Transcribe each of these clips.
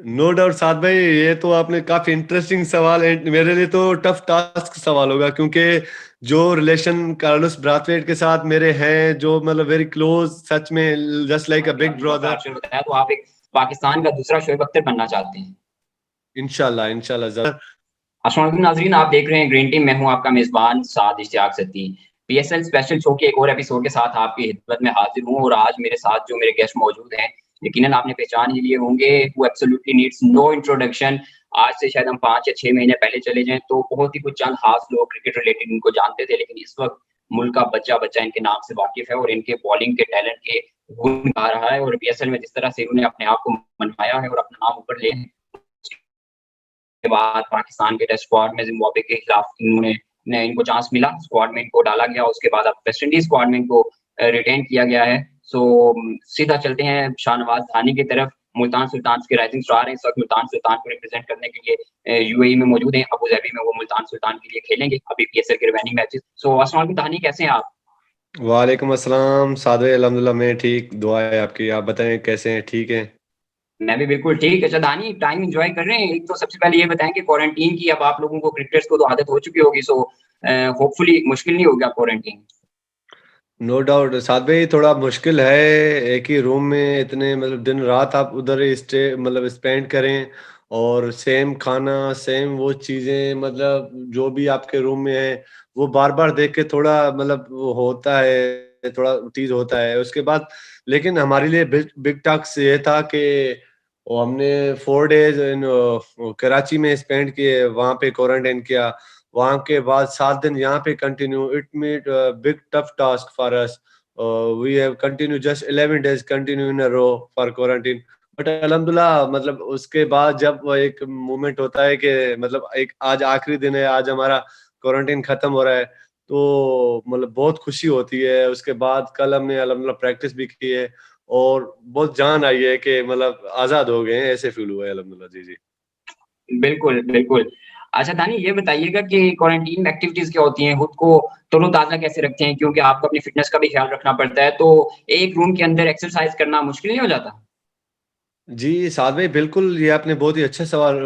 No doubt साद भाई, ये तो आपने काफी इंटरेस्टिंग सवाल है। मेरे लिए तो टफ टास्क सवाल होगा, क्योंकि जो रिलेशन कार्लोस ब्राथवेट के साथ मेरे हैं, जो मतलब वेरी क्लोज, सच में जस्ट लाइक अ कि बिग आपने बहुत बड़ा ब्रदर। अक्षर बताया, तो आप एक पाकिस्तान का दूसरा शोएब अख्तर बनना चाहते हैं। इंशाल्लाह इंशाल्लाह जरूर। अस्सलाम वालेकुम नाज़रीन, आप देख रहे हैं ग्रीन टीम। मैं हूं आपका मेज़बान Saad Ishtiaq Satti. PSL special show के एक और एपिसोड के साथ आपकी खिदमत में हाज़िर हूं और आज मेरे साथ जो मेरे गेस्ट मौजूद हैं, यकीनन आपने पहचान ही लिए होंगे, हू एब्सोल्यूटली नीड्स नो इंट्रोडक्शन। आज से शायद हम 5 या 6 महीने पहले चले जाएँ तो बहुत ही कुछ चंद ख़ास लोग क्रिकेट रिलेटेड इनको जानते थे, लेकिन इस वक़्त मुल्क का बच्चा-बच्चा इनके नाम से वाकिफ़ है और इनके बॉलिंग के टैलेंट के गुण गा रहा है और पीएसएल में जिस तरह से इन्होंने अपने आप को मनवाया है और अपना नाम ऊपर ले के बाद पाकिस्तान के टेस्ट स्क्वाड में ज़िम्बाब्वे के खिलाफ इनको चांस मिला, स्क्वाड में इनको डाला गया, उसके बाद अब वेस्ट इंडीज़ स्क्वाड में इनको रिटेन किया गया है। सो सीधा चलते हैं शाहनवाज़ धानी की तरफ। मुल्तान सुल्तान्स के राइजिंग स्टार हैं, इस वक़्त मुल्तान सुल्तान को रिप्रेज़ेंट करने के लिए यूएई में मौजूद हैं, अबू धाबी में वो मुल्तान सुल्तान के लिए खेलेंगे, अभी पीएसएल के रिमेनिंग मैचेज़। सो अस्सलाम वालेकुम धानी, कैसे हैं आप? वालेकुम अस्सलाम साद भाई, अल्हम्दुलिल्लाह मैं ठीक, दुआ है आपकी। आप बताएं कैसे हैं, ठीक हैं? मैं भी बिल्कुल ठीक। अच्छा धानी, टाइम एन्जॉय कर रहे हैं? एक तो सबसे पहले ये बताएँ कि क्वारंटीन की अब आप लोगों को क्रिकेटर्स को तो आदत हो चुकी होगी, सो होपफुली मुश्किल नहीं होगा क्वारंटीन? नो डाउट साथ भाई, थोड़ा मुश्किल है। एक ही रूम में इतने मतलब दिन रात आप उधर ही स्टे मतलब स्पेंड करें, और सेम खाना, सेम वो चीज़ें, मतलब जो भी आपके रूम में है वो बार बार देख के थोड़ा मतलब वो होता है, थोड़ा चीज़ होता है उसके बाद। लेकिन हमारे लिए बिग बिग टास्क ये था कि वो हमने 4 डेज इन कराची में स्पेंड किए, वहाँ पे क्वारंटाइन किया। वहाँ के बाद 7 दिन यहाँ पे continue, it made big tough task for us. We have continue just 11 days continue in a row for quarantine. But अल्हम्दुलिल्लाह, मतलब उसके बाद जब वो एक मोमेंट होता है कि मतलब एक आज आखिरी दिन है, आज हमारा क्वारंटाइन खत्म हो रहा है, तो मतलब बहुत खुशी होती है। उसके बाद कल हमने अल्हम्दुलिल्लाह प्रैक्टिस भी की है, और बहुत जान आई है कि मतलब आज़ाद हो गए हैं, ऐसे फील हुआ है अल्हम्दुलिल्लाह। जी, जी। बिल्कुल, बिल्कुल। अच्छा दानी, ये बताइएगा कि क्वारंटीन में एक्टिविटीज़ क्या होती हैं? खुद को तरोताज़ा कैसे रखते हैं? क्योंकि आपको अपनी फ़िटनेस का भी ख़्याल रखना पड़ता है, तो एक रूम के अंदर एक्सरसाइज़ करना मुश्किल नहीं हो जाता? जी, साद भाई बिल्कुल, ये आपने बहुत ही अच्छा सवाल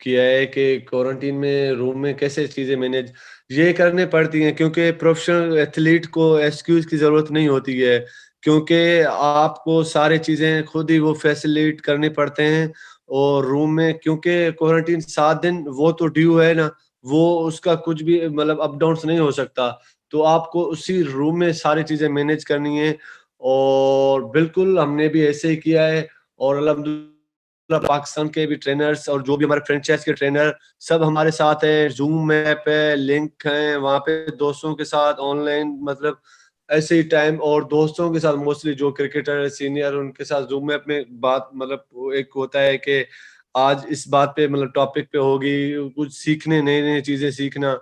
किया है कि क्वारंटीन में रूम में कैसे चीज़ें मैनेज ये करनी पड़ती हैं, क्योंकि प्रोफ़ेशनल एथलीट को एक्सक्यूज़ की ज़रूरत नहीं होती है, क्योंकि आपको सारी चीज़ें खुद ही वो फैसिलिट करने पड़ते हैं। और रूम में क्योंकि क्वारंटीन 7 दिन वो तो ड्यू है ना, वो उसका कुछ भी मतलब अप डाउन्स नहीं हो सकता। तो आपको उसी रूम में सारी चीज़ें मैनेज करनी है, और बिल्कुल हमने भी ऐसे ही किया है। और अल्हम्दुलिल्लाह पाकिस्तान के भी ट्रेनर्स और जो भी हमारे फ्रेंचाइज के ट्रेनर सब हमारे साथ हैं, ज़ूम ऐप है, लिंक हैं, वहाँ पे दोस्तों के साथ ऑनलाइन मतलब ऐसे ही टाइम, और दोस्तों के साथ मोस्टली जो क्रिकेटर सीनियर उनके साथ ज़ूम ऐप में बात, मतलब वो एक होता है कि आज इस बात पे मतलब टॉपिक पे होगी, कुछ सीखने, नई-नई चीज़ें सीखना।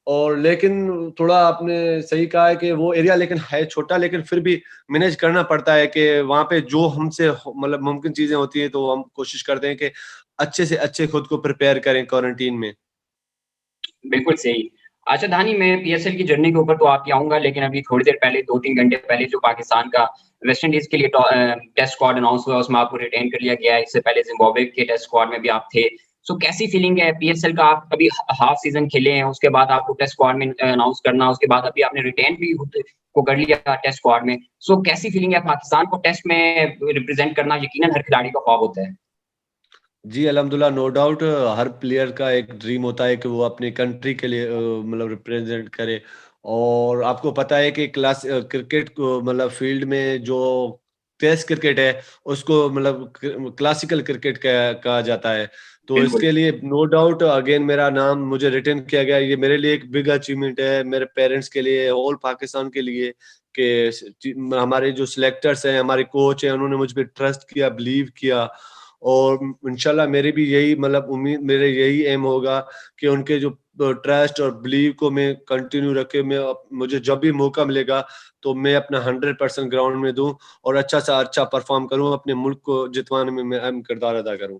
और लेकिन थोड़ा आपने सही कहा है कि वो एरिया लेकिन है छोटा, लेकिन फिर भी मैनेज करना पड़ता है कि वहाँ पे जो हमसे मतलब मुमकिन चीज़ें होती हैं, तो हम कोशिश करते हैं कि अच्छे से अच्छे खुद को प्रिपेयर करें क्वारंटीन में। बिल्कुल सही। अच्छा दानी, मैं पीएसएल की जर्नी के ऊपर तो आपकी आऊँगा, लेकिन अभी थोड़ी देर पहले 2-3 घंटे पहले जो पाकिस्तान का वेस्ट इंडीज़ के लिए टेस्ट स्क्वाड अनाउंस हुआ, उसमें आपको रिटेन कर लिया गया है। इससे पहले ज़िम्बाब्वे के टेस्ट स्क्वाड में भी आप थे। सो कैसी फीलिंग है पीएसएल का? आप अभी हाफ सीज़न खेले हैं, उसके बाद आपको टेस्ट स्क्वाड में अनाउंस करना, उसके बाद अभी आपने रिटेन भी खुद को कर लिया टेस्ट स्क्वाड में। सो कैसी फीलिंग है? पाकिस्तान को टेस्ट में रिप्रेज़ेंट करना यकीनन हर खिलाड़ी का ख्वाब होता है। जी, अल्हम्दुलिल्लाह, नो डाउट हर प्लेयर का एक ड्रीम होता है कि वो अपनी कंट्री के लिए मतलब रिप्रेजेंट करे। और आपको पता है कि क्रिकेट को मतलब फील्ड में जो टेस्ट क्रिकेट है, उसको मतलब क्लासिकल क्रिकेट कहा जाता है। तो बिल्कुल। इसके लिए नो डाउट अगेन मेरा नाम मुझे रिटेन किया गया, ये मेरे लिए एक बिग अचीवमेंट है, मेरे पेरेंट्स के लिए, ऑल पाकिस्तान के लिए, कि हमारे जो सिलेक्टर्स हैं, हमारे कोच हैं, उन्होंने मुझ पे ट्रस्ट किया, बिलीव किया। और इंशाल्लाह मेरी भी यही मतलब उम्मीद, मेरे यही एम होगा कि उनके जो ट्रस्ट और बिलीव को मैं कंटिन्यू रखे, मुझे जब भी मौका मिलेगा तो मैं अपना 100% ग्राउंड में दूं, और अच्छा सा अच्छा परफॉर्म करूं, अपने मुल्क को जितवाने में मैं अहम किरदार अदा करूं।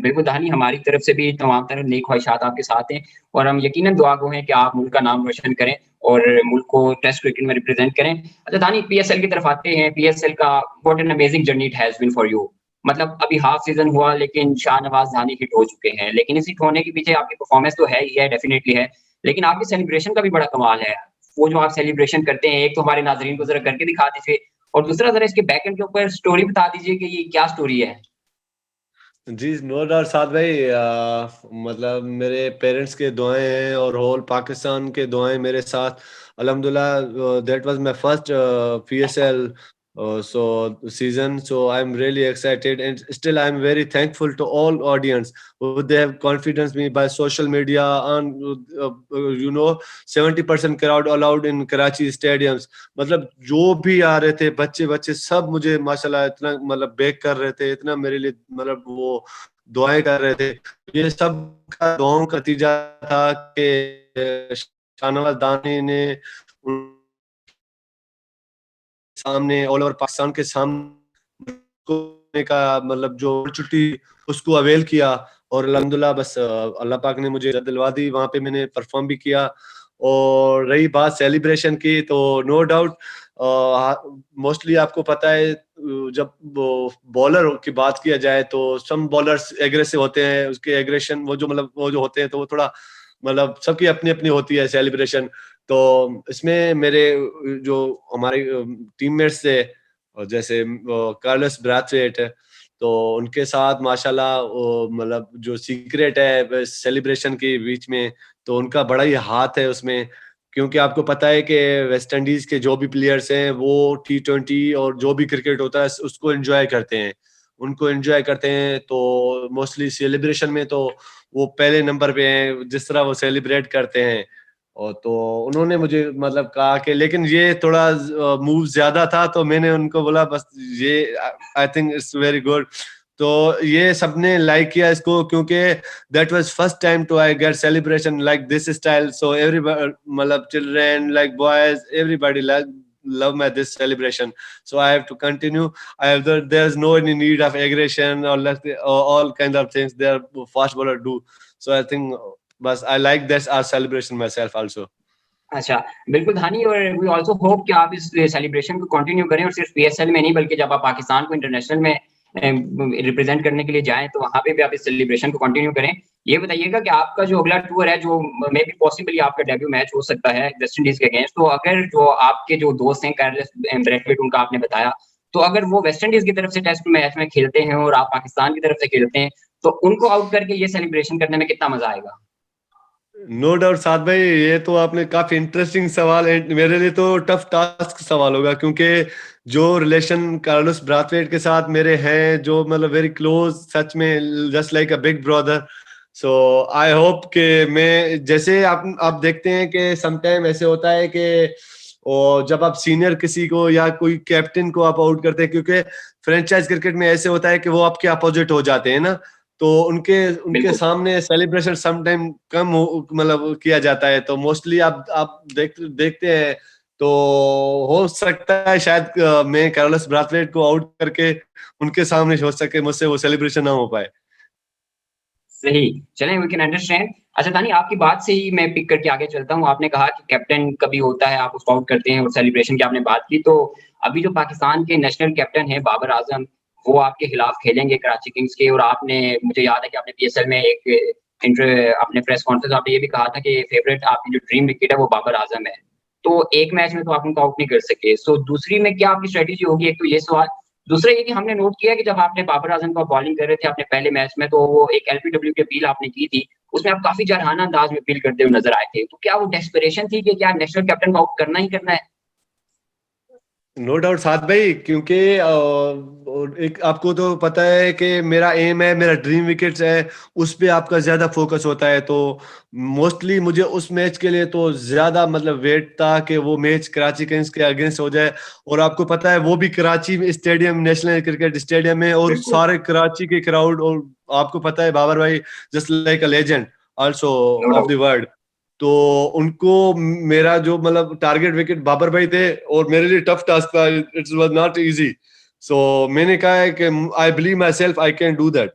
बिल्कुल दानी, हमारी तरफ से भी तमाम तरह नेक ख्वाहिशात आपके साथ हैं और हम यकीनन दुआ गो हैं कि आप मुल्क का नाम रोशन करें और मुल्क को टेस्ट क्रिकेट में रिप्रेज़ेंट करें। अच्छा दानी, पीएसएल की तरफ आते हैं। पीएसएल का what an amazing journey it has been for you. मतलब अभी हाफ सीज़न हुआ लेकिन शाहनवाज़ धानी हिट हो चुके हैं। लेकिन इस हिट होने के पीछे आपकी परफ़ॉर्मेंस तो है ही है, डेफ़िनेटली है। लेकिन आपके सेलिब्रेशन का भी बड़ा कमाल है। वो जो आप सेलिब्रेशन करते हैं, एक तो हमारे नाज़रीन को ज़रा करके दिखा दीजिए और दूसरा ज़रा इसके बैक एंड के ऊपर स्टोरी बता दीजिए कि ये क्या स्टोरी है? जी, नो डाउट साद भाई, मतलब मेरे पेरेंट्स के दुआएँ हैं और होल पाकिस्तान के दुआएँ मेरे साथ। अल्हम्दुलिल्लाह, that was my first PSL so season, so I'm really excited, and still I'm very thankful to all audience who they have confidence me by social media, and 70% crowd allowed in Karachi stadiums. मतलब जो भी आ रहे थे बच्चे बच्चे सब मुझे माशाल्लाह इतना मतलब बेक कर रहे थे, इतना मेरे लिए मतलब वो दुआएं कर रहे थे। ये सब का दुआओं का नतीजा था कि शाहनवाज दानी ने सामने ऑल ओवर पाकिस्तान के सामने का मतलब जो छुट्टी उसको अवेल किया, और अल्हम्दुलिल्लाह बस अल्लाह पाक ने मुझे इज़्ज़त दिलवा दी, वहाँ पे मैंने परफॉर्म भी किया। और रही बात सेलिब्रेशन की, तो नो डाउट मोस्टली आपको पता है, जब वो बॉलर की बात किया जाए तो सम बॉलर्स एग्रेसिव होते हैं, उसके एग्रेशन वो जो मतलब वो जो होते हैं तो वो थोड़ा मतलब सबकी अपनी अपनी होती है सेलिब्रेशन। तो इसमें मेरे जो हमारे टीममेट्स थे, और जैसे कार्लोस ब्राथवेट है, तो उनके साथ माशाल्लाह वो मतलब जो सीक्रेट है सेलिब्रेशन के बीच में, तो उनका बड़ा ही हाथ है उसमें। क्योंकि आपको पता है कि वेस्ट इंडीज के जो भी प्लेयर्स हैं वो टी20 और जो भी क्रिकेट होता है उसको एंजॉय करते हैं, उनको एंजॉय करते हैं। तो मोस्टली सेलिब्रेशन में तो वो पहले नंबर पे हैं, जिस तरह वो सेलिब्रेट करते हैं। और तो उन्होंने मुझे मतलब कहा कि लेकिन ये थोड़ा मूव ज्यादा था, तो मैंने उनको बोला बस ये I think it's very good. तो ये सबने लाइक किया इसको, क्योंकि that was first time to I get celebration like this style. So everybody मतलब children like boys everybody like love my this celebration, so I have to continue. There's no any need of aggression or like or all kind of things they are fast bowler do. So I think but I like this our celebration myself also. अच्छा, बिल्कुल धानी और we also hope कि आप इस celebration को continue करें और सिर्फ पीएसएल में नहीं बल्कि जब आप पाकिस्तान को इंटरनेशनल में रिप्रेजेंट करने के लिए जाएँ तो वहाँ पे भी आप इस सेलिब्रेशन को कंटिन्यू करें। ये बताइएगा कि आपका जो अगला टूर है जो मे बी पॉसिबली आपका डेब्यू मैच हो सकता है वेस्ट इंडीज़ के अगेंस्ट, तो अगर जो आपके जो दोस्त हैं कार्लोस ब्रैथवेट उनका आपने बताया, तो अगर वो वेस्ट इंडीज़ की तरफ से टेस्ट मैच में खेलते हैं और आप पाकिस्तान की तरफ से खेलते हैं, तो उनको आउट करके ये सेलिब्रेशन करने में कितना मज़ा आएगा? नो डाउट साद भाई, ये तो आपने काफी इंटरेस्टिंग सवाल है, मेरे लिए तो टफ टास्क सवाल होगा, क्योंकि जो रिलेशन कार्लोस ब्राथवेट के साथ मेरे हैं, जो मतलब वेरी क्लोज, सच में just like a big brother. So I hope कि मैं जैसे आप देखते हैं कि समटाइम ऐसे होता है कि और जब आप सीनियर किसी को या कोई कैप्टन को आप आउट करते हैं, क्योंकि फ्रेंचाइज क्रिकेट में ऐसे होता है कि वो आपके अपोजिट हो जाते हैं ना, तो उनके उनके बिल्कुल। सामने सेलिब्रेशन सम टाइम कम मतलब किया जाता है। तो मोस्टली आप देखते हैं, तो हो सकता है शायद मैं कार्लोस ब्राथवेट को आउट करके उनके सामने हो सके मुझसे वो सेलिब्रेशन ना हो पाए। सही, चलें वी कैन अंडरस्टैंड। अच्छा तानी आपकी बात से ही मैं पिक करके आगे चलता हूँ। आपने कहा कि कैप्टन कभी होता है, आप उसको आउट करते हैं और सेलिब्रेशन की आपने बात की, तो अभी जो पाकिस्तान के नेशनल कैप्टन हैं बाबर आज़म, वो आपके खिलाफ खेलेंगे कराची किंग्स के और आपने मुझे याद है कि आपने पीएसएल में एक अपने प्रेस कॉन्फ्रेंस आपने ये भी कहा था कि फेवरेट आपकी जो ड्रीम विकेट है वो बाबर आज़म है। तो एक मैच में तो आप उनको आउट नहीं कर सके, सो दूसरी में क्या आपकी स्ट्रैटेजी होगी? एक तो ये सवाल। दूसरा ये कि हमने नोट किया कि जब आपने बाबर आज़म को बॉलिंग कर रहे थे अपने पहले मैच में, तो वो एक एलबीडब्ल्यू की अपील आपने की थी, उसमें आप काफ़ी जारहाना अंदाज़ में अपील करते हुए नज़र आए थे। तो क्या वो डेस्परेशन थी कि क्या नेशनल कैप्टन को आउट करना ही करना है? नो डाउट साथ भाई, क्योंकि और एक आपको तो पता है कि मेरा एम है, मेरा ड्रीम विकेट्स है, उस पे आपका ज्यादा फोकस होता है। तो मोस्टली मुझे उस मैच के लिए तो ज्यादा मतलब वेट था कि वो मैच कराची किंग्स के अगेंस्ट हो जाए। और आपको पता है वो भी Karachi stadium, national cricket stadium में, और बिल्कुल, सारे कराची के क्राउड, और आपको पता है बाबर भाई just like a legend also no of the doubt. World. तो उनको मेरा जो मतलब टारगेट विकेट बाबर भाई थे, और मेरे लिए टफ टास्क था, it was not easy. So मैंने कहा है कि I believe myself I can do that,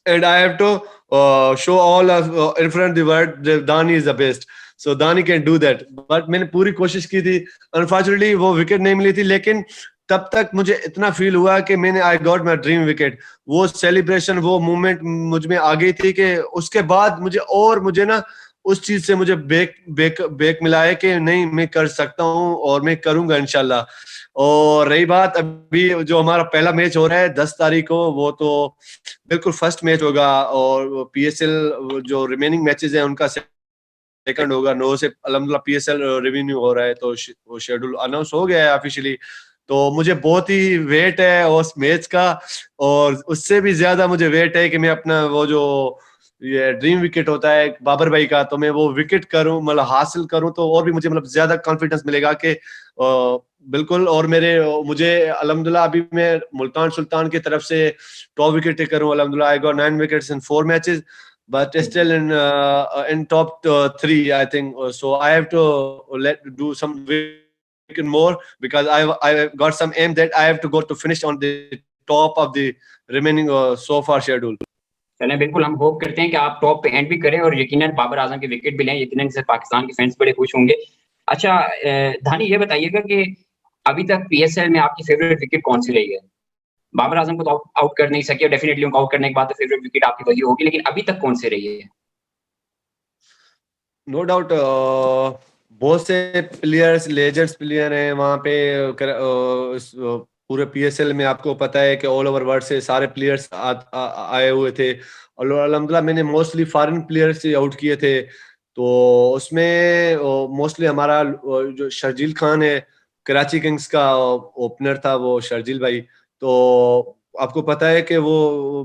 and I have to show all in front the world Dani is the best. So Dani can do that, but मैंने पूरी कोशिश की थी। Unfortunately वो विकेट नहीं मिली थी, लेकिन तब तक मुझे इतना फील हुआ कि मैंने I got my dream wicket. वो सेलिब्रेशन, वो मूवमेंट मुझ में आ गई थी कि उसके बाद मुझे ना उस चीज से मुझे बेक बेक बेक मिला है कि नहीं, मैं कर सकता हूँ और मैं करूंगा इंशाल्लाह। और रही बात अभी जो हमारा पहला मैच हो रहा है 10 तारीख को, वो तो बिल्कुल फर्स्ट मैच होगा। और पीएसएल जो रिमेनिंग मैचेस हैं उनका सेकंड होगा। 9 से अल्हम्दुलिल्लाह पीएसएल रिवेन्यू हो रहा है, तो वो शेड्यूल अनाउंस हो गया है ऑफिशियली। तो मुझे बहुत ही वेट है उस मैच का, और उससे भी ज्यादा मुझे वेट है कि मैं अपना वो जो ये ड्रीम विकेट होता है बाबर भाई का, तो मैं वो विकेट करूं, मतलब हासिल करूं, तो और भी मुझे मतलब ज्यादा कॉन्फिडेंस मिलेगा कि बिल्कुल। और मुझे अल्हम्दुलिल्लाह अभी मैं मुल्तान सुल्तान की तरफ से टॉप विकेट टेकर हूं अल्हम्दुलिल्लाह। I got 9 wickets in 4 matches, but still in top three, I think. So I have to do some wicket more, because I got some aim that I have to go to finish on the top of the remaining so far schedule. चलें, बिल्कुल हम hope करते हैं कि आप top पे and भी करें और यकीनन बाबर आज़म के विकेट भी लें, यकीनन इससे पाकिस्तान के फैन्स बड़े खुश होंगे। अच्छा धानी ये बताइएगा कि अभी तक पीएसएल में आपकी फेवरेट विकेट कौन-सी रही है? बाबर आज़म को तो आउट कर नहीं सके, डेफिनिटली उनको आउट करने के बाद तो फेवरेट विकेट आपकी वही होगी, लेकिन अभी तक कौन-सी रही है? नो डाउट बहुत से प्लेयर्स, लेजेंड्स प्लेयर हैं वहाँ पे। पूरे पीएसएल में आपको पता है कि ऑल ओवर वर्ल्ड से सारे प्लेयर्स आए हुए थे, और अल्हम्दुलिल्लाह मैंने मोस्टली फॉरेन प्लेयर्स से आउट किए थे। तो उसमें मोस्टली हमारा जो शर्जील खान है, कराची किंग्स का ओपनर था वो शर्जील भाई। तो आपको पता है कि वो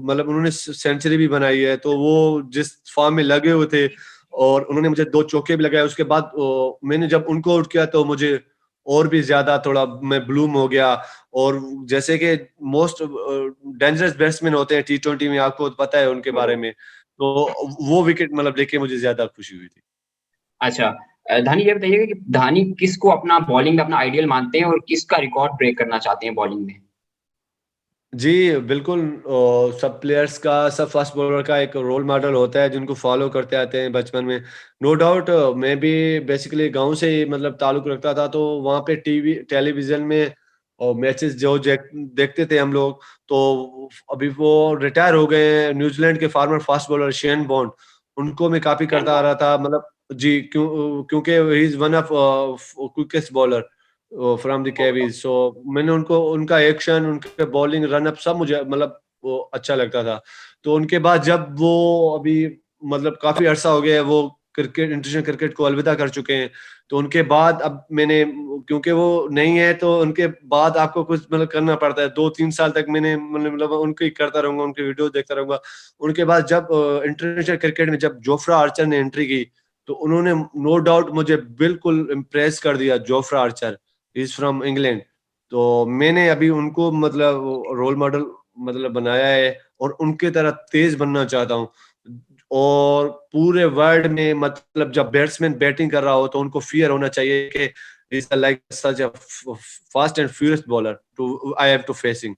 मतलब उन्होंने सेंचुरी भी बनाई है, तो वो जिस फॉर्म में लगे हुए थे, और उन्होंने मुझे 2 चौके भी लगाए। उसके बाद मैंने जब उनको आउट किया तो मुझे और भी ज्यादा थोड़ा मैं ब्लूम हो गया। और जैसे कि मोस्ट डेंजरस बैट्समैन होते हैं टी20 में, आपको पता है उनके बारे में, तो वो विकेट मतलब देख के मुझे ज्यादा खुशी हुई थी। अच्छा धानी ये बताइएगा कि धानी किसको अपना बॉलिंग में अपना आइडियल मानते हैं और किसका रिकॉर्ड ब्रेक करना चाहते हैं बॉलिंग में? जी, बिल्कुल। सब प्लेयर्स का, सब फास्ट बॉलर का एक रोल मॉडल होता है जिनको फॉलो करते आते हैं बचपन में। नो डाउट मैं भी बेसिकली गाँव से ही मतलब ताल्लुक रखता था, तो वहाँ पे टेलीविज़न में मैचेस जो देखते थे हम लोग। तो अभी वो रिटायर हो गए हैं, न्यूज़ीलैंड के farmer fast bowler Shane bond, उनको मैं काफ़ी शेन करता आ वॉर्न। रहा था मतलब। जी, क्योंकि he is one of quickest bowler from the okay. केवीज। सो मैंने उनको, उनका एक्शन, उनके बॉलिंग, रन अप सब मुझे मतलब वो अच्छा लगता था। तो उनके बाद जब वो अभी मतलब काफी अरसा हो गया है वो क्रिकेट, इंटरनेशनल क्रिकेट को अलविदा कर चुके हैं, तो उनके बाद अब मैंने, क्योंकि वो नहीं है तो उनके बाद आपको कुछ मतलब करना पड़ता है। 2-3 साल तक मैंने मतलब उनकी करता रहूंगा, उनकी वीडियो देखता रहूंगा। उनके बाद जब इंटरनेशनल क्रिकेट में जब जोफ्रा आर्चर ने एंट्री की, तो उन्होंने नो डाउट मुझे बिल्कुल इम्प्रेस कर दिया। Jofra Archer is from England, तो मैंने अभी उनको मतलब रोल मॉडल मतलब बनाया है, और उनके तरह तेज बनना चाहता हूँ। और पूरे वर्ल्ड में मतलब जब बैट्समैन बैटिंग कर रहा हो तो उनको फियर होना चाहिए कि is like such a fast and furious bowler to I have to facing.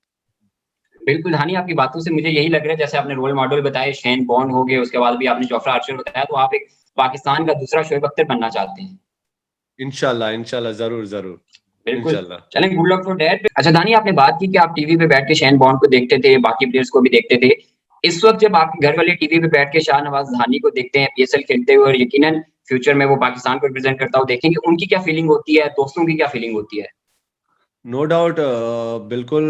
बिल्कुल धानी आपकी बातों से मुझे यही लग रहा है जैसे आपने रोल मॉडल बताए शेन बॉर्न हो गए, उसके बाद भी आपने जोफ्रा आर्चर बताया, तो आप एक पाकिस्तान का दूसरा शोएब अख्तर बनना चाहते हैं। इंशाल्लाह, इंशाल्लाह, जरूर जरूर। बिल्कुल, इंशाल्लाह। चलें गुड लक फॉर दैट। अच्छा दानी आपने बात की कि आप टीवी पे बैठ के शैन बॉर्न को देखते थे, बाकी प्लेयर्स को भी देखते थे। इस वक़्त जब आपके घर वाले टीवी पे बैठ के शाहनवाज़ धानी को देखते हैं पीएसएल खेलते हुए और यकीनन फ्यूचर में वो पाकिस्तान को रिप्रेज़ेंट करता हुआ देखेंगे, उनकी क्या फीलिंग होती है? दोस्तों की क्या फीलिंग होती है? नो डाउट बिल्कुल।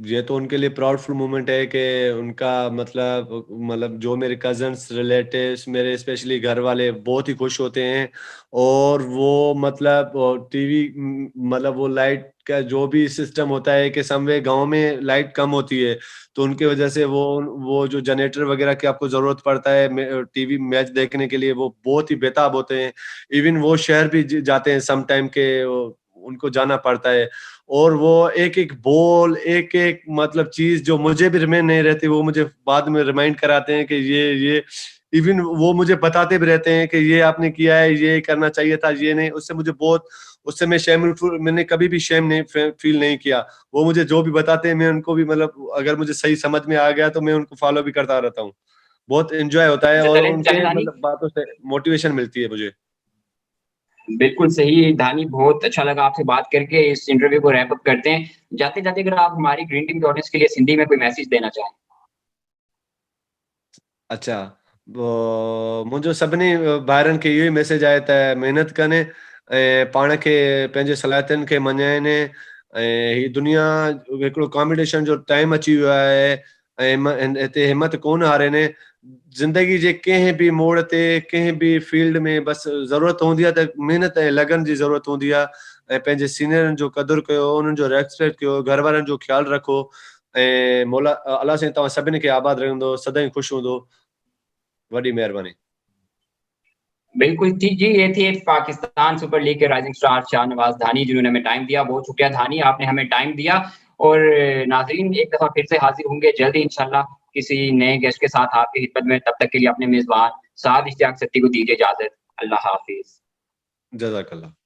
ये तो उनके लिए प्राउडफुल मोमेंट है कि उनका मतलब जो मेरे कजन्स, रिलेटिव्स, मेरे स्पेशली घर वाले बहुत ही खुश होते हैं। और वो मतलब टीवी मतलब वो लाइट का जो भी सिस्टम होता है कि समवे गांव में लाइट कम होती है, तो उनके वजह से वो जो जनरेटर वगैरह की आपको जरूरत पड़ता है टीवी मैच देखने के लिए, वो बहुत ही बेताब होते हैं। इवन वो शहर भी जाते हैं सम टाइम के, उनको जाना पड़ता है। और वो एक एक बॉल, एक एक मतलब चीज जो मुझे भी रिमेन नहीं रहती, वो मुझे बाद में रिमाइंड कराते हैं कि ये इवन वो मुझे बताते भी रहते हैं कि ये आपने किया है, ये करना चाहिए था, ये नहीं। उससे मुझे बहुत, उससे मैं मैंने कभी भी शेम नहीं फील नहीं किया। वो मुझे जो भी बताते हैं मैं उनको भी मतलब अगर मुझे सही समझ में आ गया तो मैं उनको फॉलो भी करता रहता हूँ। बहुत एंजॉय होता है अच्छा और चलें चलें उनके दानी मतलब बातों से मोटिवेशन मिलती है मुझे। बिल्कुल सही धानी, बहुत अच्छा लगा आपसे बात करके। इस इंटरव्यू को रैप अप करते हैं। जाते-जाते अगर आप हमारी ग्रीन टीम के ऑडियंस के लिए सिंधी में कोई मैसेज देना चाहें? अच्छा, मुंहिंजो सभिनी भाइरनि खे इहो ई मैसेज आहे त महिनत कनि ऐं पाण खे पंहिंजे सलाहियतुनि खे मञाइनि ऐं ही दुनिया हिकिड़ो कॉम्पिटिशन जो टाइम अची वियो आहे ऐं हिते हिमत कोन हारनि। ज़िंदगी जे कंहिं बि मोड़ ते, कंहिं बि फील्ड में बसि ज़रूरत हूंदी आहे त महिनत ऐं लगन जी ज़रूरत हूंदी आहे ऐं पंहिंजे सीनियरनि जो क़दुरु कयो, उन्हनि जो रेस्पेक्ट कयो, घर वारनि जो ख़्यालु रखो ऐं अल्लाह साईं तव्हां सभिनी खे आबाद रखंदो, सदाईं ख़ुशि हूंदो। वॾी महिरबानी। बिल्कुल, जी, ये थे पाकिस्तान सुपर लीग के राइजिंग स्टार शाहनवाज़ धानी, जिन्होंने हमें टाइम दिया। बहुत शुक्रिया धानी, आपने हमें टाइम दिया और नाज़रीन एक दफ़ा फिर से हाज़िर होंगे जल्द ही इंशाअल्लाह किसी नए गेस्ट के साथ आपकी खिदमत में। तब तक के लिए अपने मेज़बान साद इश्तियाक सत्ती को दीजिए इजाज़त। अल्लाह हाफ़िज़। जज़ाकल्लाह।